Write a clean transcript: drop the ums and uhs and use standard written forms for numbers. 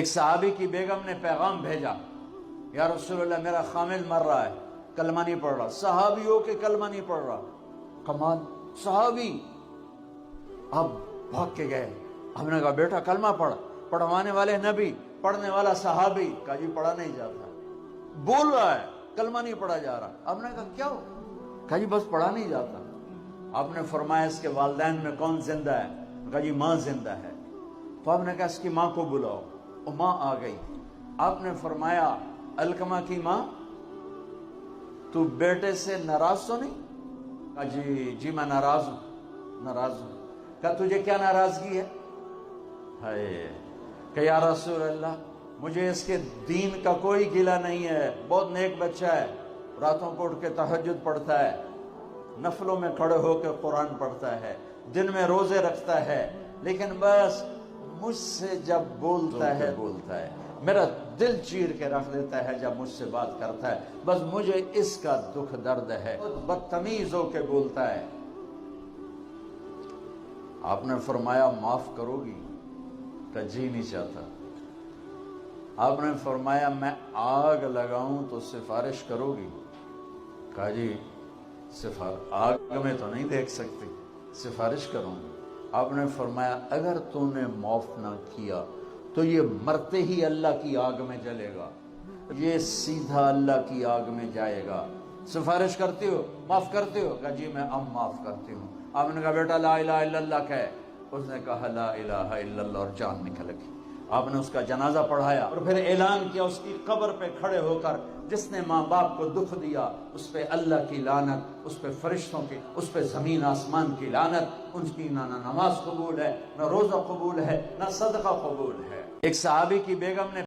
ایک صحابی کی بیگم نے پیغام بھیجا، یا رسول اللہ میرا خامل مر رہا ہے، کلمہ نہیں پڑھ رہا۔ صحابی ہو کے کلمہ نہیں پڑھ رہا، کمال، صحابی۔ اب بھاگ کے گئے، ہم نے کہا بیٹا کلمہ پڑھ، پڑھوانے والے نبی، پڑھنے والا صحابی۔ کہا جی پڑھا نہیں جاتا، بول رہا ہے کلمہ نہیں پڑھا جا رہا۔ ہم نے کہا کیا ہو؟ کہا جی بس پڑھا نہیں جاتا۔ آپ نے فرمایا اس کے والدین میں کون زندہ ہے؟ کہا جی ماں زندہ ہے۔ تو آپ نے کہا اس کی ماں کو بلاؤ، وہ ماں آ گئی۔ آپ نے فرمایا علقمہ کی ماں تو بیٹے سے ناراض تو نہیں؟ کہا جی میں ناراض ہوں۔ کہا تجھے کیا ناراضگی ہے؟ کہ یا رسول اللہ مجھے اس کے دین کا کوئی گلہ نہیں ہے، بہت نیک بچہ ہے، راتوں کو اٹھ کے تہجد پڑھتا ہے، نفلوں میں کھڑے ہو کے قرآن پڑھتا ہے، دن میں روزے رکھتا ہے، لیکن بس مجھ سے جب بولتا ہے میرا دل چیر کے رکھ دیتا ہے جب مجھ سے بات کرتا ہے، بس مجھے اس کا دکھ درد ہے، بدتمیز ہو کے بولتا ہے۔ آپ نے فرمایا معاف کرو گی؟ کہ جی نہیں چاہتا۔ آپ نے فرمایا میں آگ لگاؤں تو سفارش کرو گی؟ کہا جی آگ میں تو نہیں دیکھ سکتی، سفارش کروں گی۔ آپ نے فرمایا اگر تو نے معاف نہ کیا تو یہ مرتے ہی اللہ کی آگ میں جلے گا، یہ سیدھا اللہ کی آگ میں جائے گا۔ سفارش کرتے ہو؟ معاف کرتے ہو؟ کہا جی میں اب معاف کرتی ہوں۔ آپ نے کہا بیٹا لا الہ الا اللہ کہے۔ اس نے کہا لا الہ الا اللہ اور جان نکل گئی۔ آپ نے اس کا جنازہ پڑھایا اور پھر اعلان کیا اس کی قبر پہ کھڑے ہو کر، جس نے ماں باپ کو دکھ دیا اس پہ اللہ کی لعنت، اس پہ فرشتوں کی، اس پہ زمین آسمان کی لعنت۔ ان کی نہ نماز قبول ہے، نہ روزہ قبول ہے، نہ صدقہ قبول ہے۔ ایک صحابی کی بیگم نے